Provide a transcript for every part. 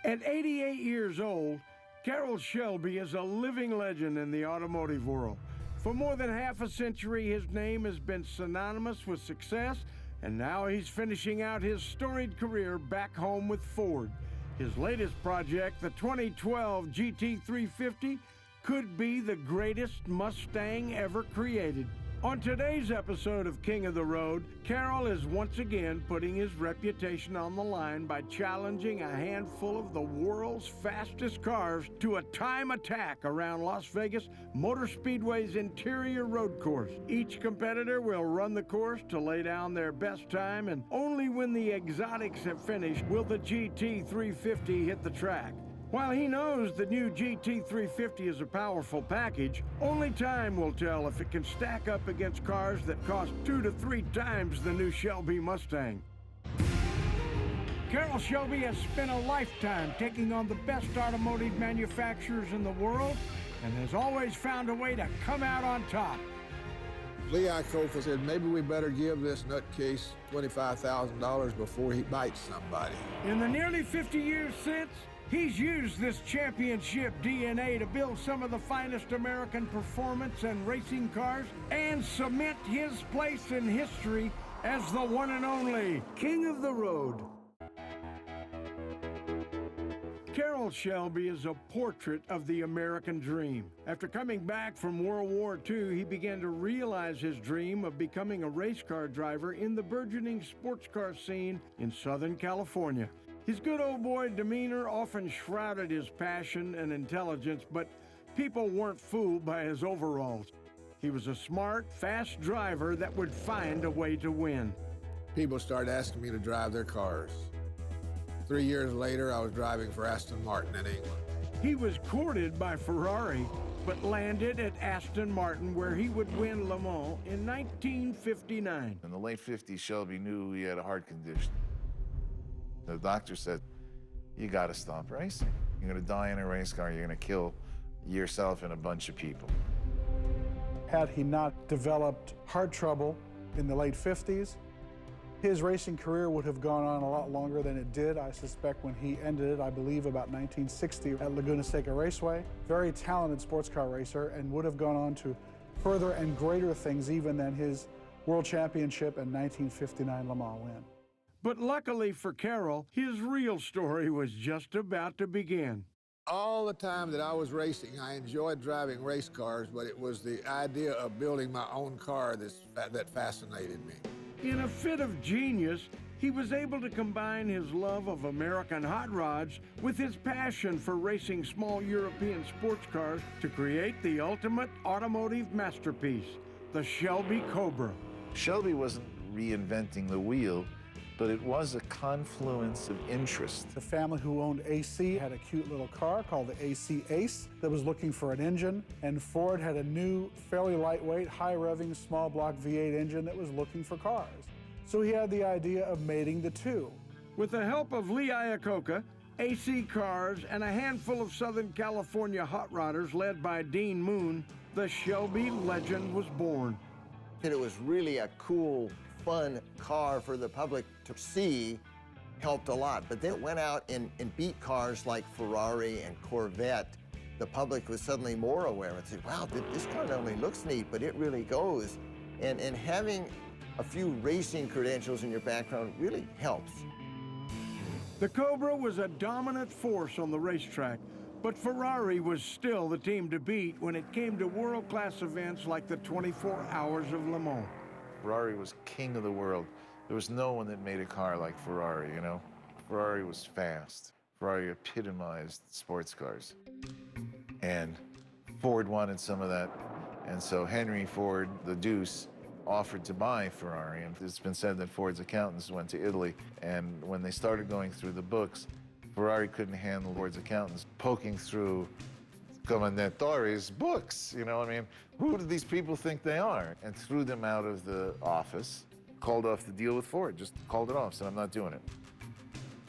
At 88 years old, Carroll Shelby is a living legend in the automotive world. For more than half a century, his name has been synonymous with success, and now he's finishing out his storied career back home with Ford. His latest project, the 2012 GT350, could be the greatest Mustang ever created. On today's episode of King of the Road, Carroll is once again putting his reputation on the line by challenging a handful of the world's fastest cars to a time attack around Las Vegas Motor Speedway's interior road course. Each competitor will run the course to lay down their best time, and only when the exotics have finished will the GT350 hit the track. While he knows the new GT350 is a powerful package, only time will tell if it can stack up against cars that cost 2 to 3 times the new Shelby Mustang. Carroll Shelby has spent a lifetime taking on the best automotive manufacturers in the world and has always found a way to come out on top. Lee Iacocca said, maybe we better give this nutcase $25,000 before he bites somebody. In the nearly 50 years since, he's used this championship DNA to build some of the finest American performance and racing cars and cement his place in history as the one and only King of the Road. Carroll Shelby is a portrait of the American dream. After coming back from World War II, he began to realize his dream of becoming a race car driver in the burgeoning sports car scene in Southern California. His good old boy demeanor often shrouded his passion and intelligence, but people weren't fooled by his overalls. He was a smart, fast driver that would find a way to win. People started asking me to drive their cars. 3 years later, I was driving for Aston Martin in England. He was courted by Ferrari, but landed at Aston Martin, where he would win Le Mans in 1959. In the late 50s, Shelby knew he had a heart condition. The doctor said, you gotta stop racing. You're gonna die in a race car, you're gonna kill yourself and a bunch of people. Had he not developed heart trouble in the late 50s, his racing career would have gone on a lot longer than it did. I suspect when he ended it, I believe about 1960 at Laguna Seca Raceway. Very talented sports car racer, and would have gone on to further and greater things even than his World Championship and 1959 Le Mans win. But luckily for Carroll, his real story was just about to begin. All the time that I was racing, I enjoyed driving race cars, but it was the idea of building my own car that fascinated me. In a fit of genius, he was able to combine his love of American hot rods with his passion for racing small European sports cars to create the ultimate automotive masterpiece, the Shelby Cobra. Shelby wasn't reinventing the wheel, but it was a confluence of interest. The family who owned AC had a cute little car called the AC Ace that was looking for an engine, and Ford had a new, fairly lightweight, high-revving, small block V8 engine that was looking for cars. So he had the idea of mating the two. With the help of Lee Iacocca, AC cars, and a handful of Southern California hot rodders led by Dean Moon, the Shelby legend was born. And it was really a cool, fun car for the public to see, helped a lot. But then it went out and beat cars like Ferrari and Corvette. The public was suddenly more aware and said, wow, this car not only looks neat, but it really goes. And having a few racing credentials in your background really helps. The Cobra was a dominant force on the racetrack, but Ferrari was still the team to beat when it came to world-class events like the 24 Hours of Le Mans. Ferrari was king of the world. There was no one that made a car like Ferrari, you know? Ferrari was fast. Ferrari epitomized sports cars. And Ford wanted some of that. And so Henry Ford, the Deuce, offered to buy Ferrari. And it's been said that Ford's accountants went to Italy, and when they started going through the books, Ferrari couldn't handle Ford's accountants poking through Commendatore's books, you know, I mean, who do these people think they are? And threw them out of the office, called off the deal with Ford, just called it off, said, I'm not doing it.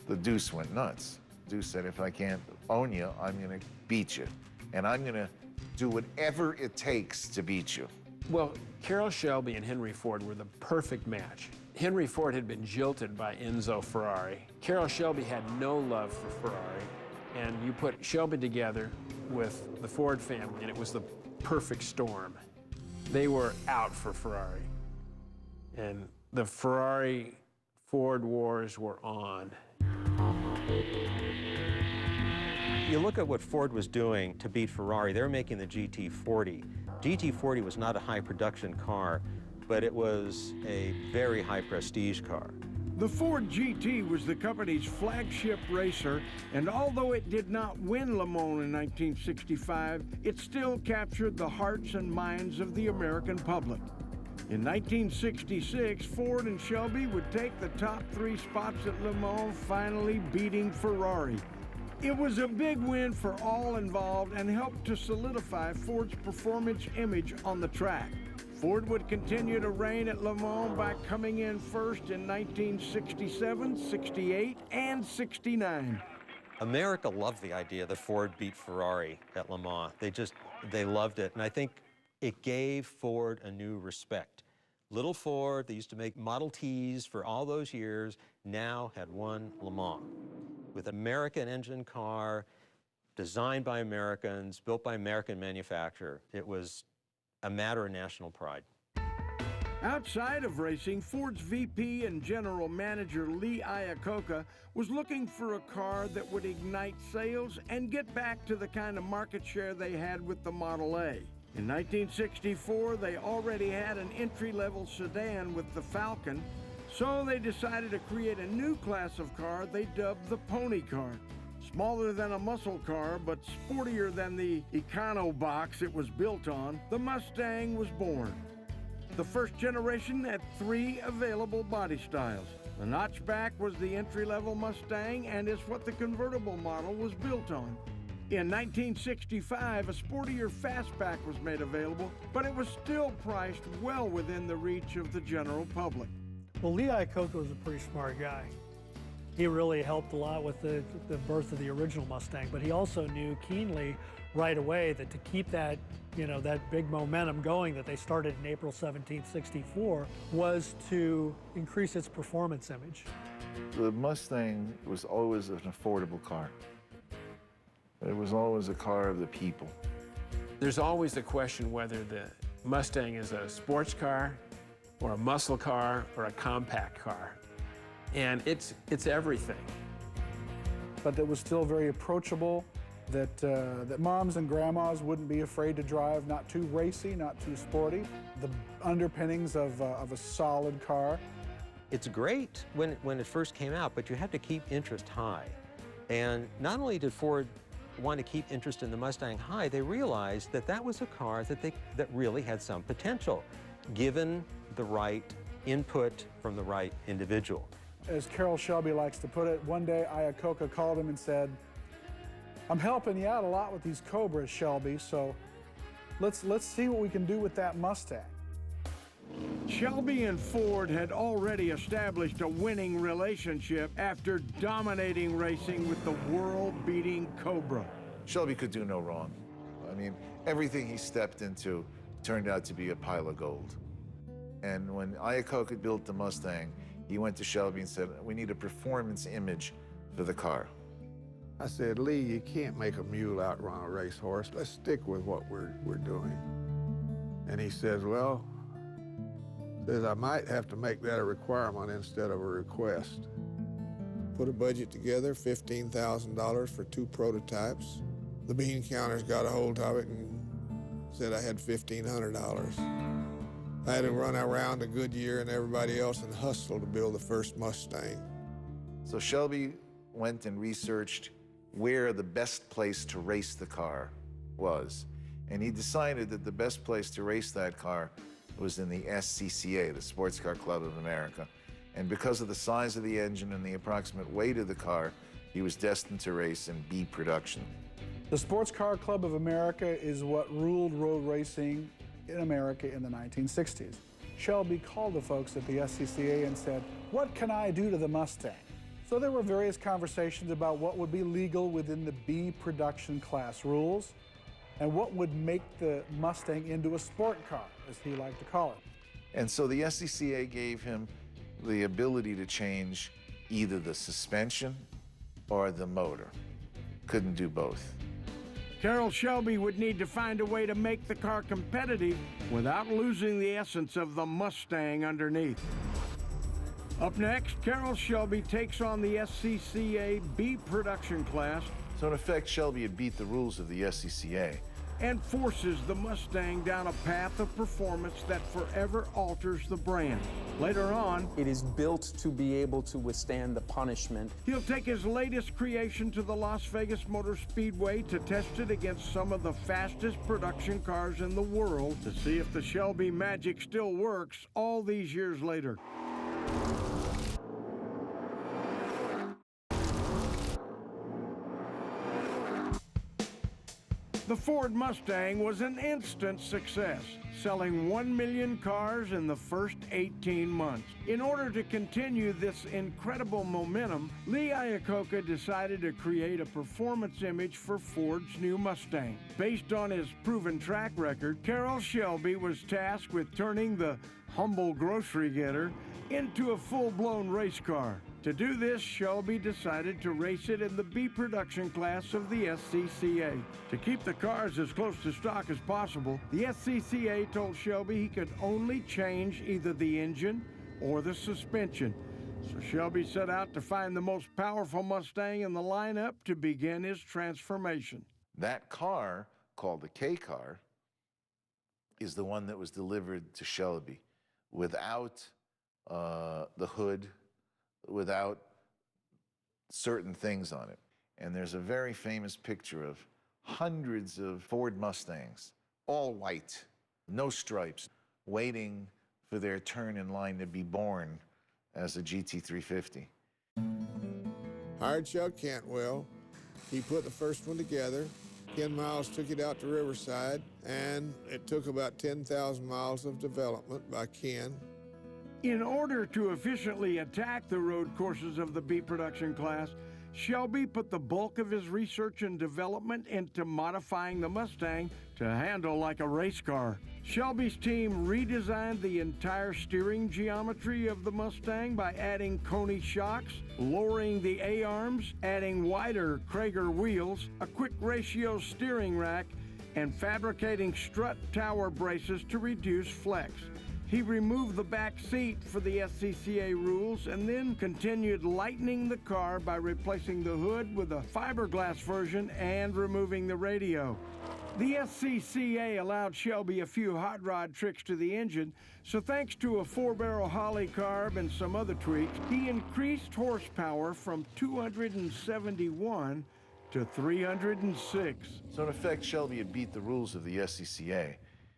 The Deuce went nuts. Deuce said, if I can't own you, I'm gonna beat you. And I'm gonna do whatever it takes to beat you. Well, Carroll Shelby and Henry Ford were the perfect match. Henry Ford had been jilted by Enzo Ferrari. Carroll Shelby had no love for Ferrari. And you put Shelby together with the Ford family, and it was the perfect storm. They were out for Ferrari. And the Ferrari-Ford wars were on. You look at what Ford was doing to beat Ferrari. They were making the GT40. GT40 was not a high production car, but it was a very high prestige car. The Ford GT was the company's flagship racer, and although it did not win Le Mans in 1965, it still captured the hearts and minds of the American public. In 1966, Ford and Shelby would take the top 3 spots at Le Mans, finally beating Ferrari. It was a big win for all involved and helped to solidify Ford's performance image on the track. Ford would continue to reign at Le Mans by coming in first in 1967, 68, and 69. America loved the idea that Ford beat Ferrari at Le Mans. They loved it, and I think it gave Ford a new respect. Little Ford, they used to make Model Ts for all those years, now had won Le Mans. With an American engine car, designed by Americans, built by American manufacturer, it was a matter of national pride. Outside of racing, Ford's VP and General Manager Lee Iacocca was looking for a car that would ignite sales and get back to the kind of market share they had with the Model A. In 1964, they already had an entry-level sedan with the Falcon, so they decided to create a new class of car they dubbed the Pony Car. Smaller than a muscle car, but sportier than the Econo box it was built on, the Mustang was born. The first generation had 3 available body styles. The notchback was the entry-level Mustang and is what the convertible model was built on. In 1965, a sportier fastback was made available, but it was still priced well within the reach of the general public. Well, Lee Iacocca was a pretty smart guy. He really helped a lot with the birth of the original Mustang, but he also knew keenly right away that to keep that, that big momentum going that they started in April 1764 was to increase its performance image. The Mustang was always an affordable car. It was always a car of the people. There's always the question whether the Mustang is a sports car or a muscle car or a compact car. And it's everything. But that was still very approachable, that moms and grandmas wouldn't be afraid to drive, not too racy, not too sporty. The underpinnings of a solid car. It's great when it first came out, but you have to keep interest high. And not only did Ford want to keep interest in the Mustang high, they realized that that was a car that really had some potential, given the right input from the right individual. As Carroll Shelby likes to put it, one day Iacocca called him and said, "I'm helping you out a lot with these Cobras, Shelby, so let's see what we can do with that Mustang." Shelby and Ford had already established a winning relationship after dominating racing with the world-beating Cobra. Shelby could do no wrong. I mean, everything he stepped into turned out to be a pile of gold. And when Iacocca built the Mustang, he went to Shelby and said, "We need a performance image for the car." I said, "Lee, you can't make a mule outrun a racehorse. Let's stick with what we're doing." And he says, "Well," says, "I might have to make that a requirement instead of a request." Put a budget together, $15,000 for 2 prototypes. The bean counters got a hold of it and said I had $1,500. I had to run around to Goodyear and everybody else and hustle to build the first Mustang. So Shelby went and researched where the best place to race the car was. And he decided that the best place to race that car was in the SCCA, the Sports Car Club of America. And because of the size of the engine and the approximate weight of the car, he was destined to race in B production. The Sports Car Club of America is what ruled road racing in America in the 1960s. Shelby called the folks at the SCCA and said, "What can I do to the Mustang?" So there were various conversations about what would be legal within the B production class rules and what would make the Mustang into a sport car, as he liked to call it. And so the SCCA gave him the ability to change either the suspension or the motor. couldn't do both. Carroll Shelby would need to find a way to make the car competitive without losing the essence of the Mustang underneath. Up next, Carroll Shelby takes on the SCCA B production class So in effect, Shelby had beat the rules of the SCCA. and forces the Mustang down a path of performance that forever alters the brand. Later on, It is built to be able to withstand the punishment. he'll take his latest creation to the Las Vegas Motor Speedway to test it against some of the fastest production cars in the world to see if the Shelby magic still works all these years later. The Ford Mustang was an instant success, selling 1 million cars in the first 18 months. In order to continue this incredible momentum, Lee Iacocca decided to create a performance image for Ford's new Mustang. Based on his proven track record, Carroll Shelby was tasked with turning the humble grocery getter into a full-blown race car. To do this, Shelby decided to race it in the B production class of the SCCA. To keep the cars as close to stock as possible, the SCCA told Shelby he could only change either the engine or the suspension. So Shelby set out to find the most powerful Mustang in the lineup to begin his transformation. That car, called the K car, is the one that was delivered to Shelby without the hood, without certain things on it. And there's a very famous picture of hundreds of Ford Mustangs, all white, no stripes, waiting for their turn in line to be born as a GT350. Hired Chuck Cantwell. He put the first one together. Ken Miles took it out to Riverside, and it took about 10,000 miles of development by Ken. In order to efficiently attack the road courses of the B production class, Shelby put the bulk of his research and development into modifying the Mustang to handle like a race car. Shelby's team redesigned the entire steering geometry of the Mustang by adding Coney shocks, lowering the A-arms, adding wider Krager wheels, a quick ratio steering rack, and fabricating strut tower braces to reduce flex. He removed the back seat for the SCCA rules and then continued lightening the car by replacing the hood with a fiberglass version and removing the radio. The SCCA allowed Shelby a few hot rod tricks to the engine, so thanks to a 4-barrel Holly carb and some other tweaks, he increased horsepower from 271 to 306. So in effect, Shelby had beat the rules of the SCCA.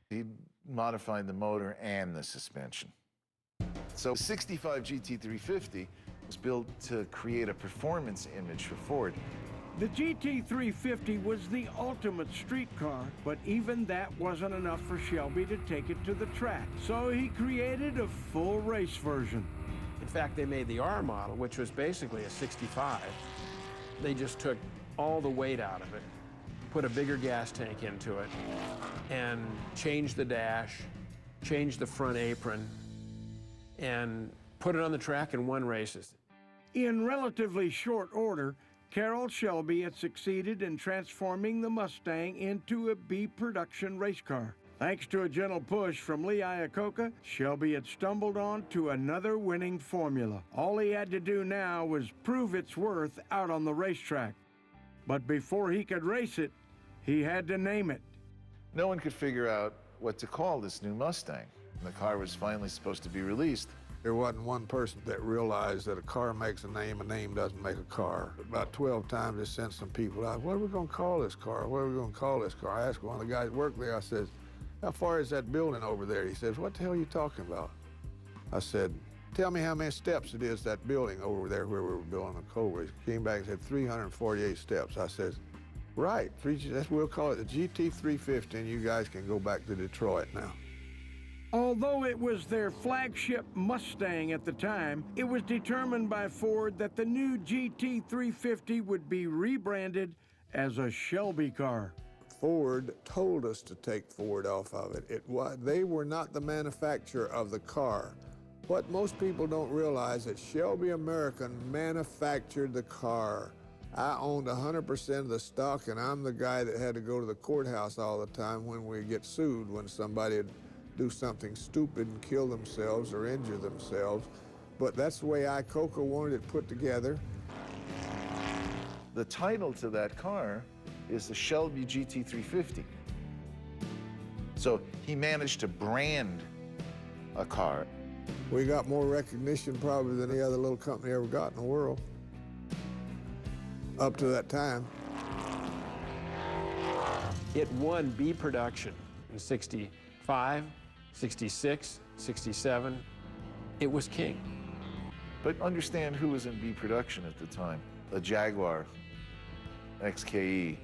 He modified the motor and the suspension. So 65 GT350 was built to create a performance image for Ford. The GT350 was the ultimate street car, but even that wasn't enough for Shelby to take it to the track. So he created a full race version. In fact, they made the R model, which was basically a 65. They just took all the weight out of it, put a bigger gas tank into it, and changed the dash, changed the front apron, and put it on the track and won races. In relatively short order, Carroll Shelby had succeeded in transforming the Mustang into a B production race car. Thanks to a gentle push from Lee Iacocca, Shelby had stumbled on to another winning formula. All he had to do now was prove its worth out on the racetrack. But before he could race it, he had to name it. No one could figure out what to call this new Mustang. When the car was finally supposed to be released, There wasn't one person that realized that a car makes a name doesn't make a car. About 12 times they sent some people out, what are we gonna call this car? What are we gonna call this car? I asked one of the guys that worked there, I said, how far is that building over there? He says, what the hell are you talking about? I said, tell me how many steps it is, that building over there where we were building the coal race. He came back and said 348 steps. I said, right, we'll call it the GT350 and you guys can go back to Detroit now. Although it was their flagship Mustang at the time, it was determined by Ford that the new GT350 would be rebranded as a Shelby car. Ford told us to take Ford off of it. They were not the manufacturer of the car. What most people don't realize is that Shelby American manufactured the car I owned 100% of the stock, and I'm the guy that had to go to the courthouse all the time when we get sued, when somebody would do something stupid and kill themselves or injure themselves. But that's the way Coco wanted it put together. The title to that car is the Shelby GT350. So he managed to brand a car. We got more recognition probably than any other little company ever got in the world, up to that time. It won B production in 65, 66, 67. It was king. But understand who was in B production at the time. A Jaguar XKE,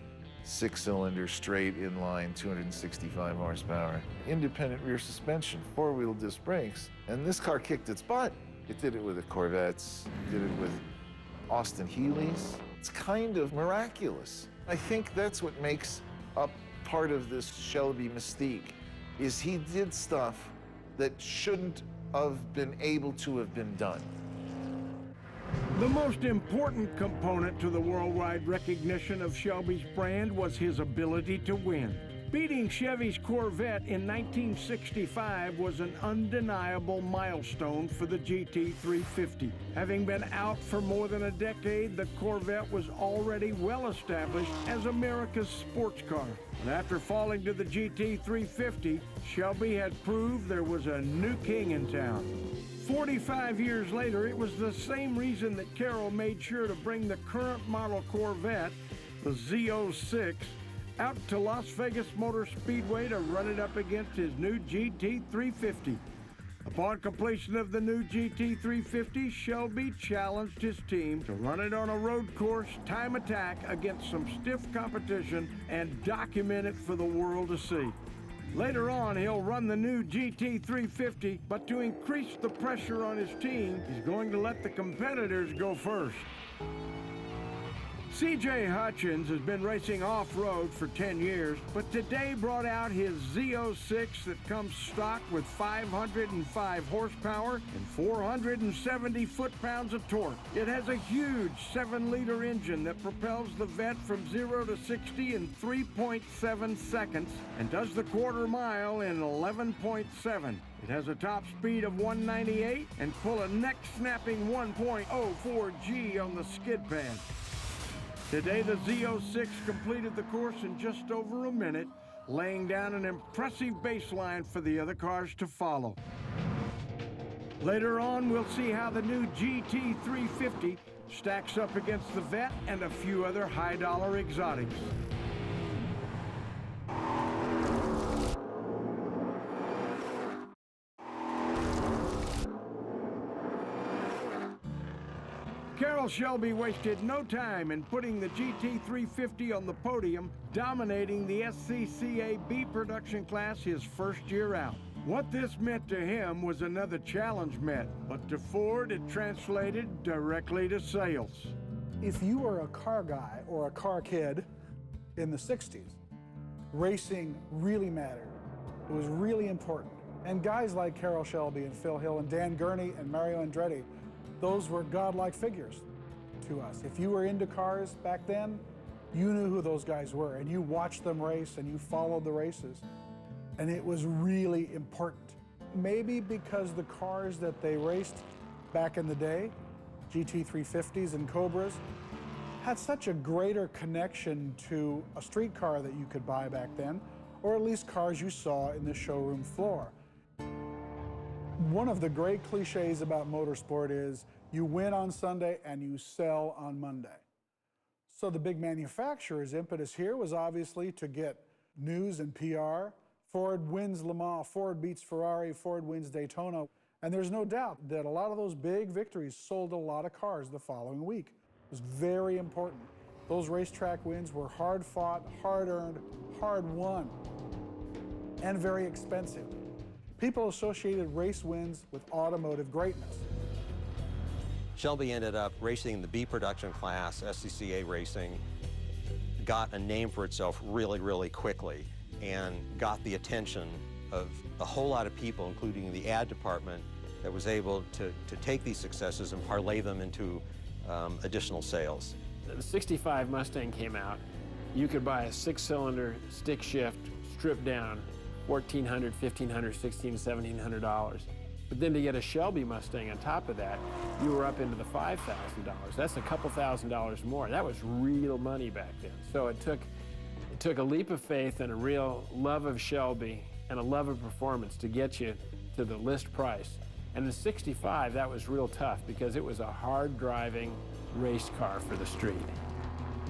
6-cylinder, straight inline, 265 horsepower, independent rear suspension, 4-wheel disc brakes, and this car kicked its butt. It did it with the Corvettes, did it with Austin Healey's. It's kind of miraculous. I think that's what makes up part of this Shelby mystique, is he did stuff that shouldn't have been able to have been done. The most important component to the worldwide recognition of Shelby's brand was his ability to win. Beating Chevy's Corvette in 1965 was an undeniable milestone for the GT350. Having been out for more than a decade, the Corvette was already well established as America's sports car. And after falling to the GT350, Shelby had proved there was a new king in town. 45 years later, it was the same reason that Carroll made sure to bring the current model Corvette, the Z06, out to Las Vegas Motor Speedway to run it up against his new GT350. Upon completion of the new GT350, Shelby challenged his team to run it on a road course, time attack, against some stiff competition and document it for the world to see. Later on, he'll run the new GT350, but to increase the pressure on his team, he's going to let the competitors go first. C.J. Hutchins has been racing off-road for 10 years, but today brought out his Z06 that comes stock with 505 horsepower and 470 foot-pounds of torque. It has a huge 7-liter engine that propels the Vet from 0 to 60 in 3.7 seconds and does the quarter mile in 11.7. It has a top speed of 198 and pull a neck-snapping 1.04 G on the skid pad. Today, the Z06 completed the course in just over a minute, laying down an impressive baseline for the other cars to follow. Later on, we'll see how the new GT350 stacks up against the Vet and a few other high-dollar exotics. Carroll Shelby wasted no time in putting the GT350 on the podium, dominating the SCCA B production class his first year out. What this meant to him was another challenge met, but to Ford it translated directly to sales. If you were a car guy or a car kid in the 60s, racing really mattered. It was really important. And guys like Carroll Shelby and Phil Hill and Dan Gurney and Mario Andretti, those were godlike figures to us. If you were into cars back then, you knew who those guys were, and you watched them race and you followed the races. And it was really important. Maybe because the cars that they raced back in the day, GT350s and Cobras, had such a greater connection to a street car that you could buy back then, or at least cars you saw in the showroom floor. One of the great cliches about motorsport is you win on Sunday and you sell on Monday. So the big manufacturer's impetus here was obviously to get news and PR. Ford wins Le Mans, Ford beats Ferrari, Ford wins Daytona. And there's no doubt that a lot of those big victories sold a lot of cars the following week. It was very important. Those racetrack wins were hard fought, hard earned, hard won, and very expensive. People associated race wins with automotive greatness. Shelby ended up racing in the B production class, SCCA racing, got a name for itself really, really quickly, and got the attention of a whole lot of people, including the ad department, that was able to take these successes and parlay them into additional sales. The 65 Mustang came out. You could buy a 6-cylinder stick shift, stripped down, $1,400, $1,500, $1,600, $1,700. But then to get a Shelby Mustang on top of that, you were up into the $5,000. That's a couple $1,000s more. That was real money back then. So it took a leap of faith and a real love of Shelby and a love of performance to get you to the list price. And the 65, that was real tough because it was a hard-driving race car for the street.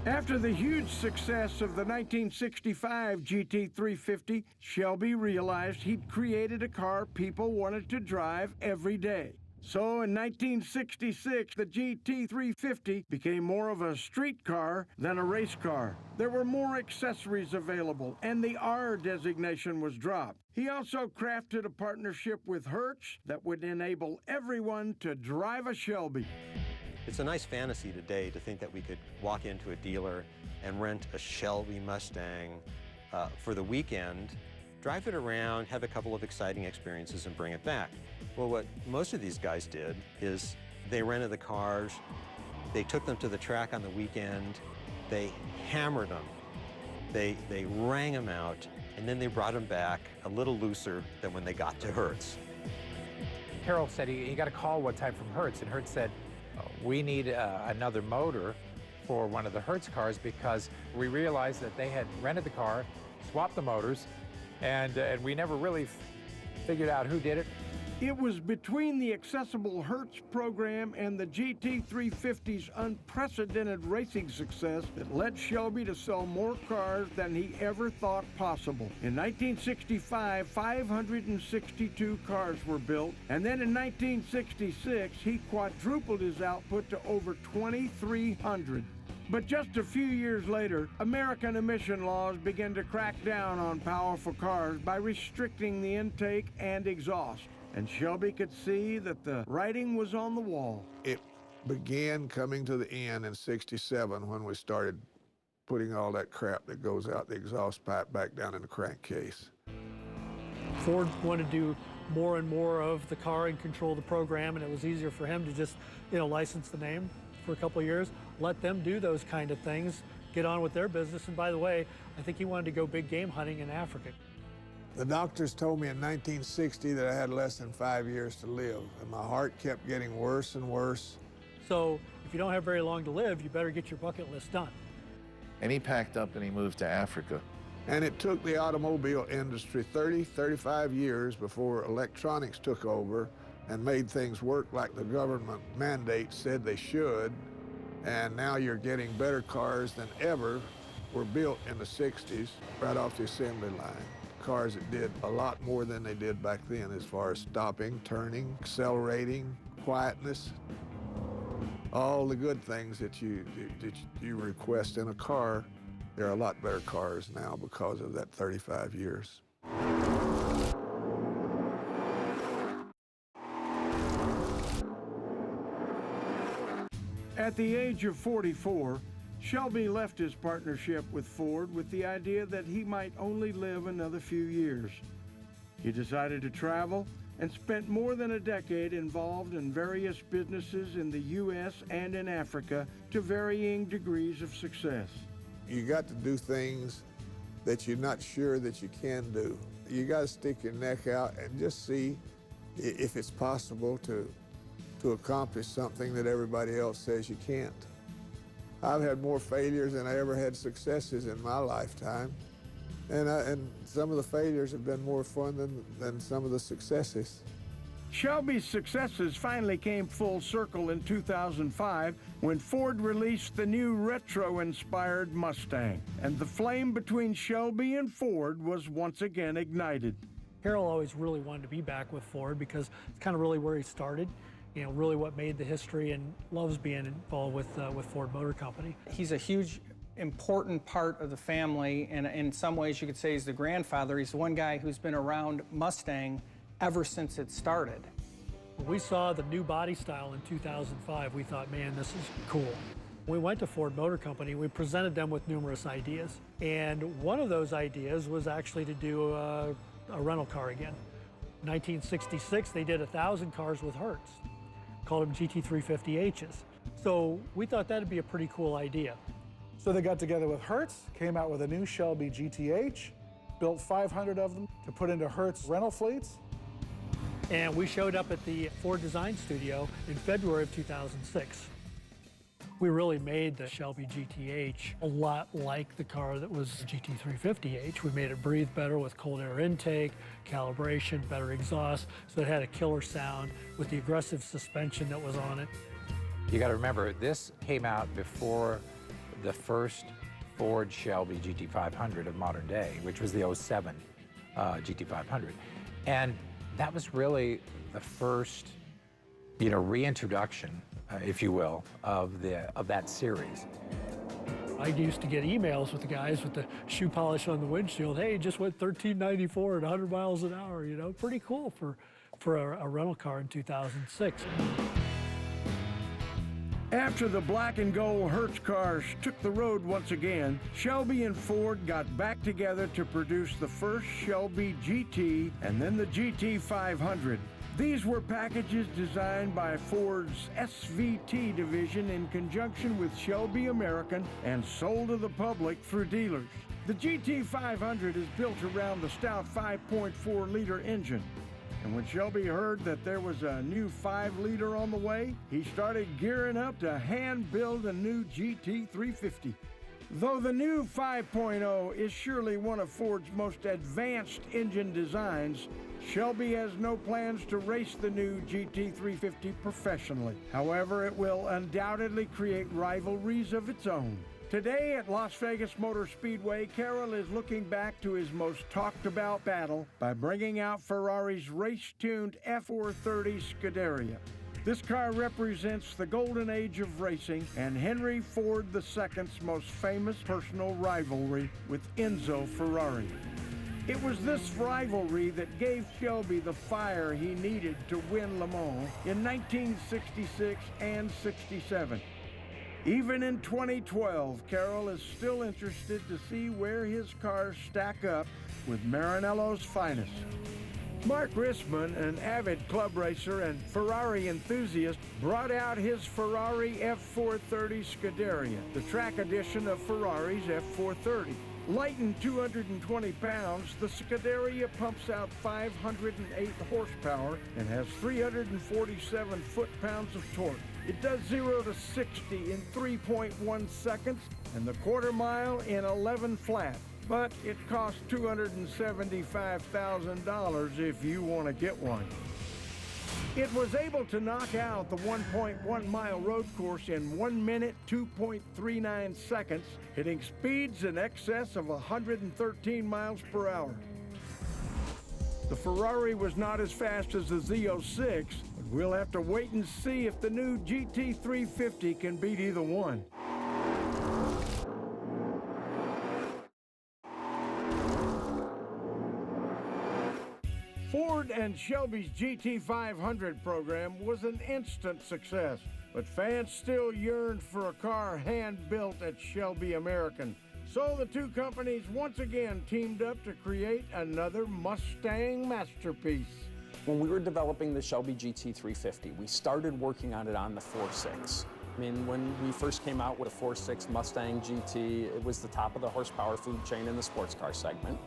After the huge success of the 1965 GT350, Shelby realized he'd created a car people wanted to drive every day. So in 1966, the GT350 became more of a street car than a race car. There were more accessories available, and the R designation was dropped. He also crafted a partnership with Hertz that would enable everyone to drive a Shelby. It's a nice fantasy today to think that we could walk into a dealer and rent a Shelby Mustang for the weekend, drive it around, have a couple of exciting experiences, and bring it back. Well, what most of these guys did is they rented the cars, they took them to the track on the weekend, they hammered them, they rang them out, and then they brought them back a little looser than when they got to Hertz. Carroll said he got a call one time from Hertz, and Hertz said, we need another motor for one of the Hertz cars because we realized that they had rented the car, swapped the motors, and we never really figured out who did it. It was between the accessible Hertz program and the GT350's unprecedented racing success that led Shelby to sell more cars than he ever thought possible. In 1965, 562 cars were built, and then in 1966, he quadrupled his output to over 2,300. But just a few years later, American emission laws began to crack down on powerful cars by restricting the intake and exhaust. And Shelby could see that the writing was on the wall. It began coming to the end in '67 when we started putting all that crap that goes out the exhaust pipe back down in the crankcase. Ford wanted to do more and more of the car and control the program, and it was easier for him to just, license the name for a couple of years, let them do those kind of things, get on with their business. And by the way, I think he wanted to go big game hunting in Africa. The doctors told me in 1960 that I had less than 5 years to live, and my heart kept getting worse and worse. So if you don't have very long to live, you better get your bucket list done. And he packed up and he moved to Africa. And it took the automobile industry 35 years before electronics took over and made things work like the government mandate said they should. And now you're getting better cars than ever were built in the 60s right off the assembly line. Cars that did a lot more than they did back then as far as stopping, turning, accelerating, quietness. All the good things that you request in a car, there are a lot better cars now because of that 35 years. At the age of 44, Shelby left his partnership with Ford with the idea that he might only live another few years. He decided to travel and spent more than a decade involved in various businesses in the U.S. and in Africa to varying degrees of success. You got to do things that you're not sure that you can do. You got to stick your neck out and just see if it's possible to accomplish something that everybody else says you can't. I've had more failures than I ever had successes in my lifetime. And some of the failures have been more fun than some of the successes. Shelby's successes finally came full circle in 2005 when Ford released the new retro-inspired Mustang, and the flame between Shelby and Ford was once again ignited. Carroll always really wanted to be back with Ford because it's kind of really where he started. Really what made the history, and loves being involved with Ford Motor Company. He's a huge, important part of the family, and in some ways you could say he's the grandfather. He's the one guy who's been around Mustang ever since it started. When we saw the new body style in 2005, we thought, man, this is cool. We went to Ford Motor Company, we presented them with numerous ideas, and one of those ideas was actually to do a rental car again. In 1966, they did 1,000 cars with Hertz. Called them GT350Hs. So we thought that'd be a pretty cool idea. So they got together with Hertz, came out with a new Shelby GTH, built 500 of them to put into Hertz rental fleets. And we showed up at the Ford Design Studio in February of 2006. We really made the Shelby GTH a lot like the car that was GT350H. We made it breathe better with cold air intake, calibration, better exhaust, so it had a killer sound with the aggressive suspension that was on it. You got to remember, this came out before the first Ford Shelby GT500 of modern day, which was the 07 GT500. And that was really the first, reintroduction, if you will, of that series. I used to get emails with the guys with the shoe polish on the windshield. Hey, just went 1394 at 100 miles an hour, pretty cool for a rental car in 2006. After the black and gold Hertz cars took the road once again, Shelby and Ford got back together to produce the first Shelby GT and then the GT500. These were packages designed by Ford's SVT division in conjunction with Shelby American and sold to the public through dealers. The GT500 is built around the stout 5.4-liter engine. And when Shelby heard that there was a new 5-liter on the way, he started gearing up to hand-build a new GT350. Though the new 5.0 is surely one of Ford's most advanced engine designs, Shelby has no plans to race the new GT350 professionally. However, it will undoubtedly create rivalries of its own. Today at Las Vegas Motor Speedway, Carroll is looking back to his most talked-about battle by bringing out Ferrari's race-tuned F430 Scuderia. This car represents the golden age of racing and Henry Ford II's most famous personal rivalry with Enzo Ferrari. It was this rivalry that gave Shelby the fire he needed to win Le Mans in 1966 and 67. Even in 2012, Carroll is still interested to see where his cars stack up with Maranello's finest. Mark Rissman, an avid club racer and Ferrari enthusiast, brought out his Ferrari F430 Scuderia, the track edition of Ferrari's F430. Lightened 220 pounds, the Scuderia pumps out 508 horsepower and has 347 foot-pounds of torque. It does 0 to 60 in 3.1 seconds and the quarter mile in 11 flat. But it costs $275,000 if you want to get one. It was able to knock out the 1.1-mile road course in 1 minute, 2.39 seconds, hitting speeds in excess of 113 miles per hour. The Ferrari was not as fast as the Z06, but we'll have to wait and see if the new GT350 can beat either one. Ford and Shelby's GT500 program was an instant success, but fans still yearned for a car hand-built at Shelby American. So the two companies once again teamed up to create another Mustang masterpiece. When we were developing the Shelby GT350, we started working on it on the 4.6. I mean, when we first came out with a 4.6 Mustang GT, it was the top of the horsepower food chain in the sports car segment.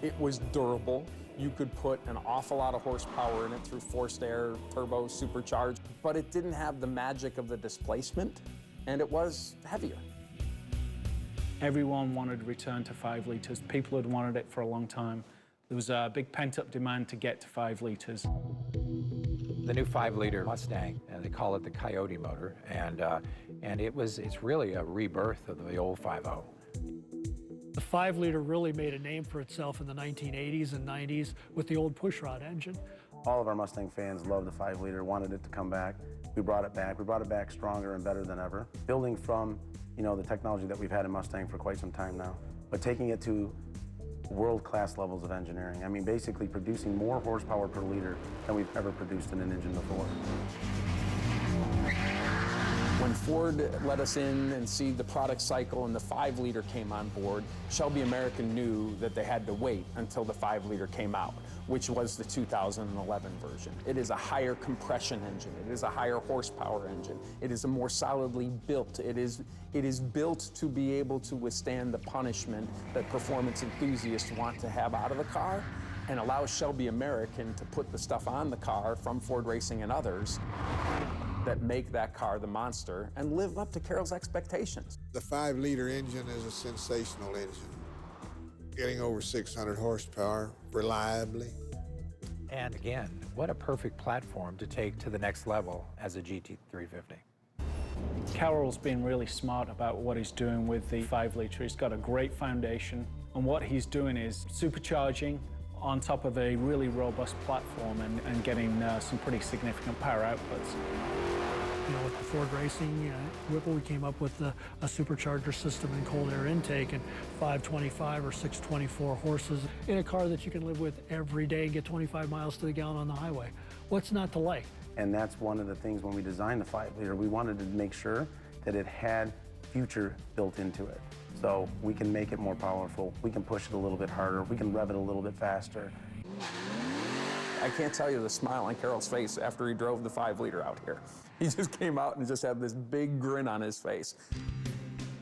It was durable. You could put an awful lot of horsepower in it through forced air, turbo, supercharged, but it didn't have the magic of the displacement, and it was heavier. Everyone wanted to return to 5 liters. People had wanted it for a long time. There was a big pent-up demand to get to 5 liters. The new 5-liter Mustang, they call it the Coyote motor, and it's really a rebirth of the old 5.0. The 5-liter really made a name for itself in the 1980s and 90s with the old pushrod engine. All of our Mustang fans loved the 5-liter, wanted it to come back. We brought it back. We brought it back stronger and better than ever. Building from, the technology that we've had in Mustang for quite some time now, but taking it to world-class levels of engineering. I mean, basically producing more horsepower per liter than we've ever produced in an engine before. When Ford let us in and see the product cycle and the 5-liter came on board, Shelby American knew that they had to wait until the 5-liter came out, which was the 2011 version. It is a higher compression engine. It is a higher horsepower engine. It is a more solidly built. It is built to be able to withstand the punishment that performance enthusiasts want to have out of the car, and allows Shelby American to put the stuff on the car from Ford Racing and others that make that car the monster and live up to Carroll's expectations. The 5-liter engine is a sensational engine, getting over 600 horsepower reliably. And again, what a perfect platform to take to the next level as a GT350. Carroll's been really smart about what he's doing with the 5-liter. He's got a great foundation, and what he's doing is supercharging on top of a really robust platform and getting some pretty significant power outputs. You know, with the Ford Racing, Whipple, we came up with a supercharger system and cold air intake and 525 or 624 horses in a car that you can live with every day and get 25 miles to the gallon on the highway. What's not to like? And that's one of the things when we designed the 5-liter, we wanted to make sure that it had future built into it. So we can make it more powerful, we can push it a little bit harder, we can rev it a little bit faster. I can't tell you the smile on Carroll's face after he drove the 5-liter out here. He just came out and just had this big grin on his face.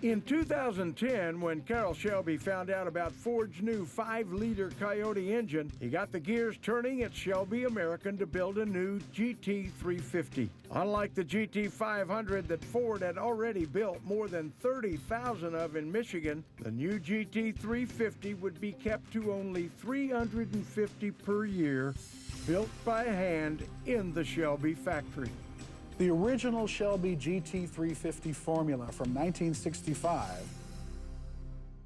In 2010, when Carroll Shelby found out about Ford's new 5-liter Coyote engine, he got the gears turning at Shelby American to build a new GT350. Unlike the GT500 that Ford had already built more than 30,000 of in Michigan, the new GT350 would be kept to only 350 per year, built by hand in the Shelby factory. The original Shelby GT350 formula from 1965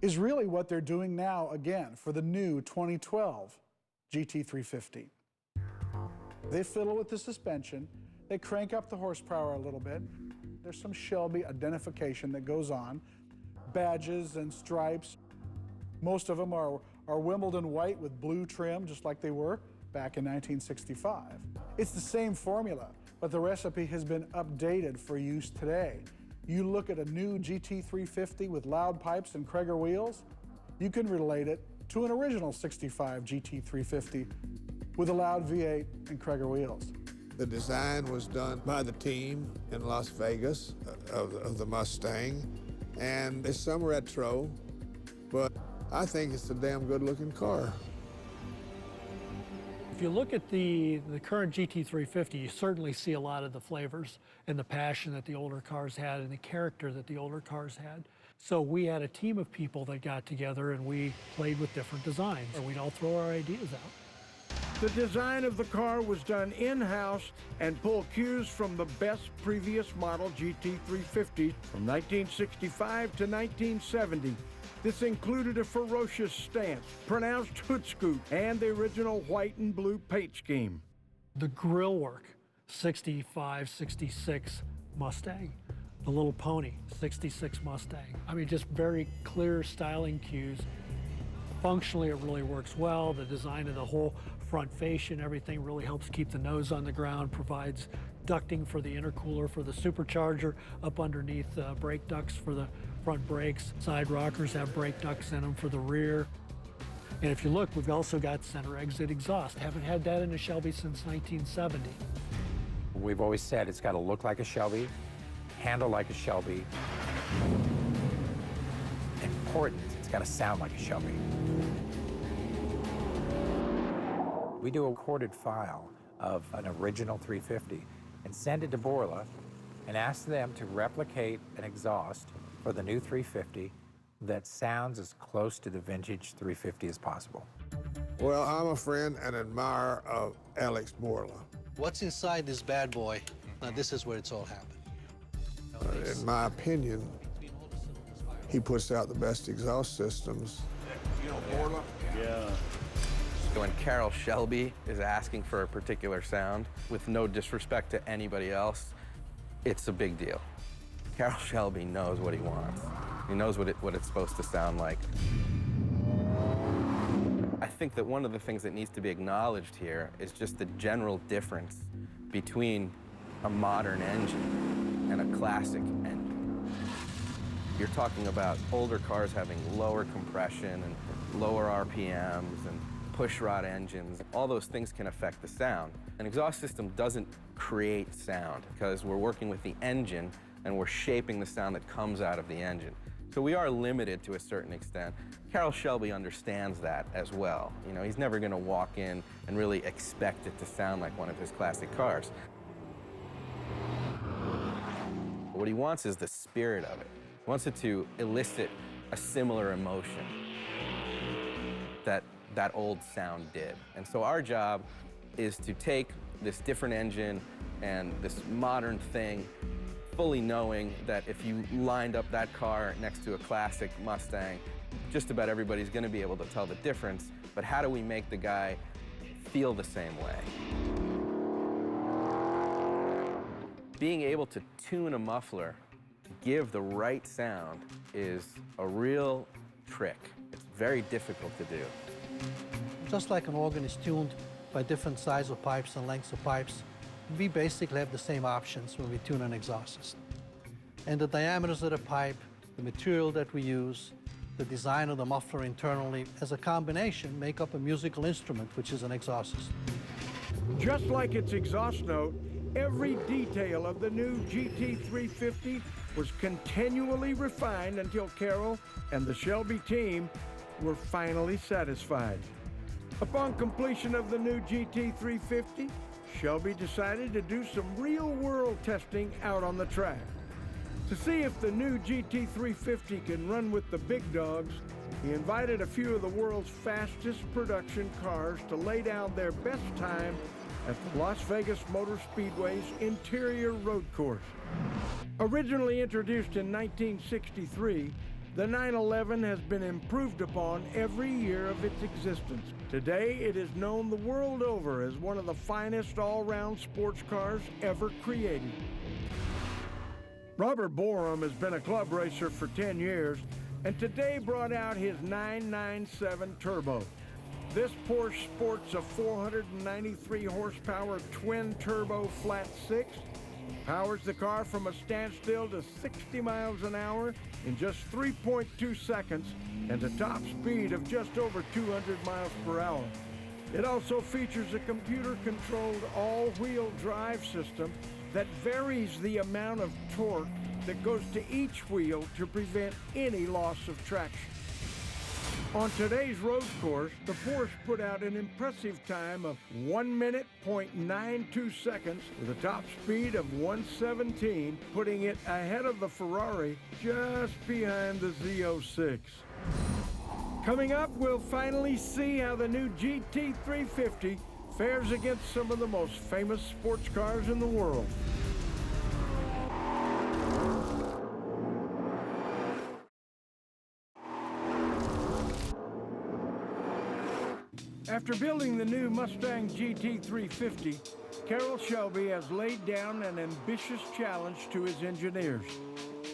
is really what they're doing now again for the new 2012 GT350. They fiddle with the suspension, they crank up the horsepower a little bit. There's some Shelby identification that goes on, badges and stripes. Most of them are Wimbledon white with blue trim, just like they were back in 1965. It's the same formula, but the recipe has been updated for use today. You look at a new GT350 with loud pipes and Cragar wheels, you can relate it to an original 65 GT350 with a loud V8 and Cragar wheels. The design was done by the team in Las Vegas of the Mustang, and it's some retro, but I think it's a damn good-looking car. If you look at the current GT350, you certainly see a lot of the flavors and the passion that the older cars had and the character that the older cars had. So we had a team of people that got together and we played with different designs, and we'd all throw our ideas out. The design of the car was done in-house and pulled cues from the best previous model GT350s from 1965 to 1970. This included a ferocious stance, pronounced hood scoop, and the original white and blue paint scheme. The grill work, 65, 66 Mustang. The little pony, 66 Mustang. I mean, just very clear styling cues. Functionally, it really works well. The design of the whole front fascia and everything really helps keep the nose on the ground, provides ducting for the intercooler for the supercharger, up underneath brake ducts for the front brakes. Side rockers have brake ducts in them for the rear. And if you look, we've also got center exit exhaust. Haven't had that in a Shelby since 1970. We've always said it's got to look like a Shelby, handle like a Shelby. Important, it's got to sound like a Shelby. We do a corded file of an original 350 and send it to Borla and ask them to replicate an exhaust for the new 350 that sounds as close to the vintage 350 as possible. Well, I'm a friend and admirer of Alex Borla. What's inside this bad boy? Now, this is where it's all happened. In my opinion, he puts out the best exhaust systems. You know Borla? Yeah. When Carroll Shelby is asking for a particular sound, with no disrespect to anybody else, it's a big deal. Carroll Shelby knows what he wants. He knows what it's supposed to sound like. I think that one of the things that needs to be acknowledged here is just the general difference between a modern engine and a classic engine. You're talking about older cars having lower compression and lower RPMs and pushrod engines. All those things can affect the sound. An exhaust system doesn't create sound because we're working with the engine and we're shaping the sound that comes out of the engine. So we are limited to a certain extent. Carroll Shelby understands that as well. You know, he's never going to walk in and really expect it to sound like one of his classic cars. What he wants is the spirit of it. He wants it to elicit a similar emotion that that old sound did. And so our job is to take this different engine and this modern thing, fully knowing that if you lined up that car next to a classic Mustang, just about everybody's going to be able to tell the difference. But how do we make the guy feel the same way? Being able to tune a muffler to give the right sound is a real trick. It's very difficult to do. Just like an organ is tuned by different size of pipes and lengths of pipes, we basically have the same options when we tune an exhaust system. And the diameters of the pipe, the material that we use, the design of the muffler internally, as a combination, make up a musical instrument, which is an exhaust system. Just like its exhaust note, every detail of the new GT350 was continually refined until Carroll and the Shelby team were finally satisfied. Upon completion of the new GT350, Shelby decided to do some real-world testing out on the track. To see if the new GT350 can run with the big dogs, he invited a few of the world's fastest production cars to lay down their best time at the Las Vegas Motor Speedway's interior road course. Originally introduced in 1963, the 911 has been improved upon every year of its existence. Today, it is known the world over as one of the finest all-round sports cars ever created. Robert Borum has been a club racer for 10 years and today brought out his 997 Turbo. This Porsche sports a 493 horsepower twin-turbo flat six, powers the car from a standstill to 60 miles an hour in just 3.2 seconds and a top speed of just over 200 miles per hour. It also features a computer-controlled all-wheel drive system that varies the amount of torque that goes to each wheel to prevent any loss of traction. On today's road course, the Porsche put out an impressive time of 1 minute, 0.92 seconds with a top speed of 117, putting it ahead of the Ferrari just behind the Z06. Coming up, we'll finally see how the new GT350 fares against some of the most famous sports cars in the world. After building the new Mustang GT350, Carroll Shelby has laid down an ambitious challenge to his engineers.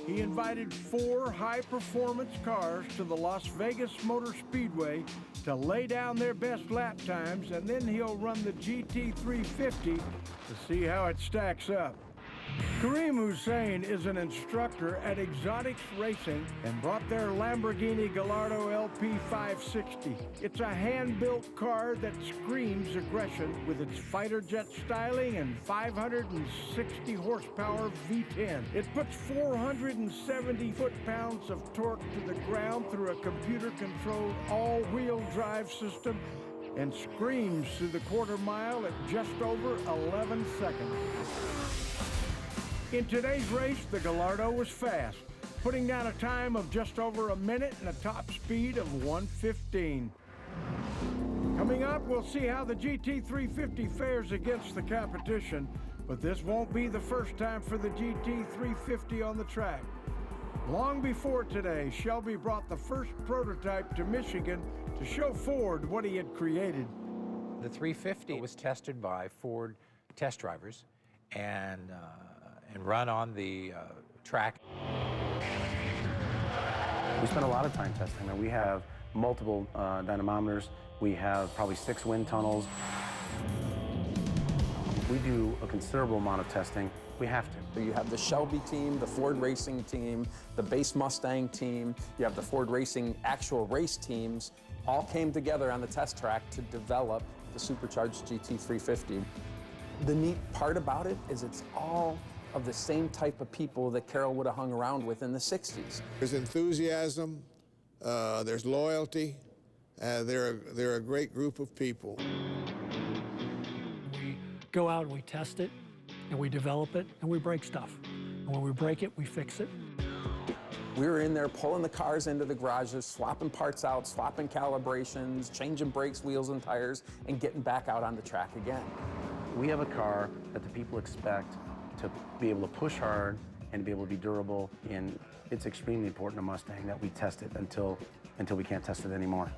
He invited 4 high-performance cars to the Las Vegas Motor Speedway to lay down their best lap times, and then he'll run the GT350 to see how it stacks up. Kareem Hussein is an instructor at Exotics Racing and brought their Lamborghini Gallardo LP 560. It's a hand-built car that screams aggression with its fighter jet styling and 560 horsepower V10. It puts 470 foot-pounds of torque to the ground through a computer-controlled all-wheel drive system and screams through the quarter mile at just over 11 seconds. In today's race, the Gallardo was fast, putting down a time of just over a minute and a top speed of 115. Coming up, we'll see how the GT350 fares against the competition, but this won't be the first time for the GT350 on the track. Long before today, Shelby brought the first prototype to Michigan to show Ford what he had created. The 350 was tested by Ford test drivers and run on the track. We spent a lot of time testing. I mean, we have multiple dynamometers. We have probably 6 wind tunnels. We do a considerable amount of testing. We have to. You have the Shelby team, the Ford Racing team, the base Mustang team, you have the Ford Racing actual race teams, all came together on the test track to develop the supercharged GT350. The neat part about it is it's all of the same type of people that Carroll would have hung around with in the 60s. There's enthusiasm, there's loyalty, they're a great group of people. We go out and we test it, and we develop it, and we break stuff. And when we break it, we fix it. We were in there pulling the cars into the garages, swapping parts out, swapping calibrations, changing brakes, wheels, and tires, and getting back out on the track again. We have a car that the people expect to be able to push hard and to be able to be durable, and it's extremely important to Mustang that we test it until we can't test it anymore.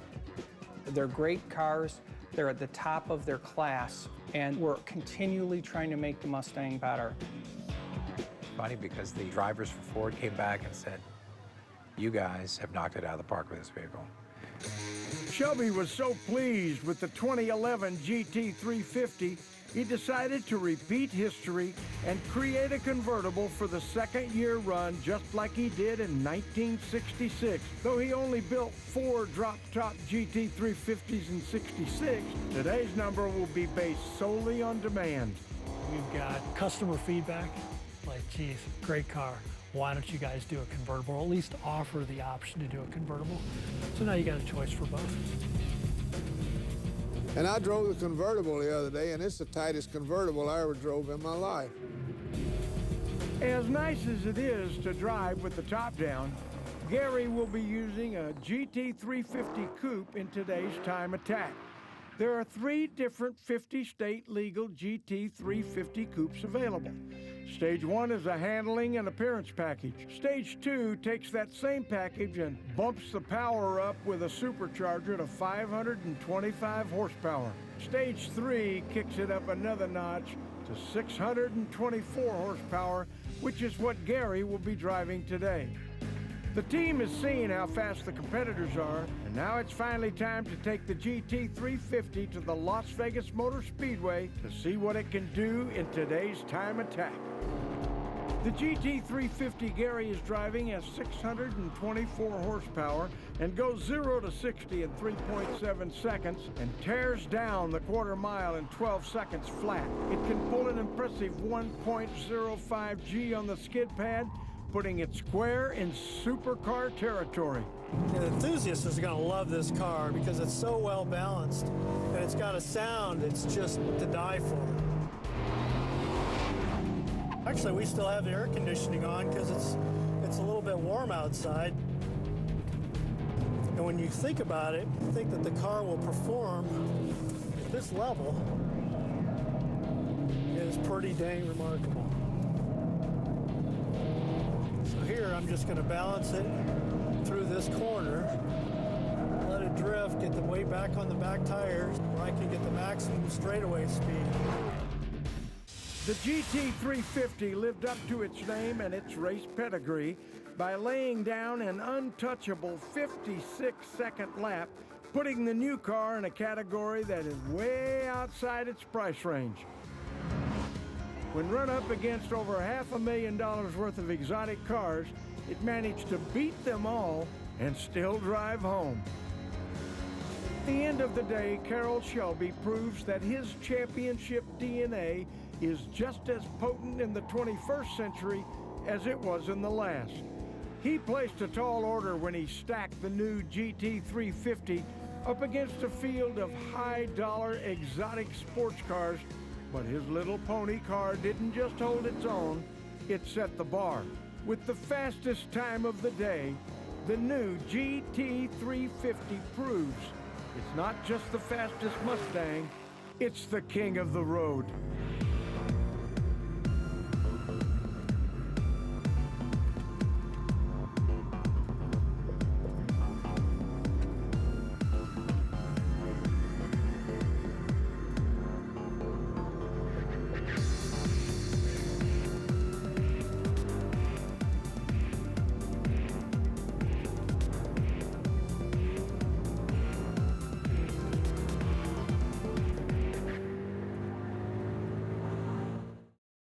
They're great cars. They're at the top of their class, and we're continually trying to make the Mustang better. It's funny because the drivers for Ford came back and said, "You guys have knocked it out of the park with this vehicle." Shelby was so pleased with the 2011 GT350, he decided to repeat history and create a convertible for the second-year run, just like he did in 1966. Though he only built 4 drop-top GT350s in '66, today's number will be based solely on demand. We've got customer feedback, like, geez, great car. Why don't you guys do a convertible, or at least offer the option to do a convertible? So now you got a choice for both. And I drove the convertible the other day, and it's the tightest convertible I ever drove in my life. As nice as it is to drive with the top down, Gary will be using a GT350 coupe in today's time attack. There are 3 different 50-state legal GT350 coupes available. Stage 1 is a handling and appearance package. Stage 2 takes that same package and bumps the power up with a supercharger to 525 horsepower. Stage 3 kicks it up another notch to 624 horsepower, which is what Gary will be driving today. The team has seen how fast the competitors are, and now it's finally time to take the GT350 to the Las Vegas Motor Speedway to see what it can do in today's time attack. The GT350 Gary is driving has 624 horsepower and goes 0 to 60 in 3.7 seconds and tears down the quarter mile in 12 seconds flat. It can pull an impressive 1.05 G on the skid pad, putting it square in supercar territory. An enthusiast is going to love this car because it's so well balanced, and it's got a sound it's just to die for. Actually, we still have the air conditioning on because it's a little bit warm outside. And when you think about it, you think that the car will perform at this level. It is pretty dang remarkable. So here, I'm just going to balance it through this corner, let it drift, get the weight back on the back tires, where I can get the maximum straightaway speed. The GT350 lived up to its name and its race pedigree by laying down an untouchable 56-second lap, putting the new car in a category that is way outside its price range. When run up against over $500,000 worth of exotic cars, it managed to beat them all and still drive home. At the end of the day, Carroll Shelby proves that his championship DNA is just as potent in the 21st century as it was in the last. He placed a tall order when he stacked the new GT350 up against a field of high-dollar exotic sports cars, but his little pony car didn't just hold its own, it set the bar. With the fastest time of the day, the new GT350 proves it's not just the fastest Mustang, it's the king of the road.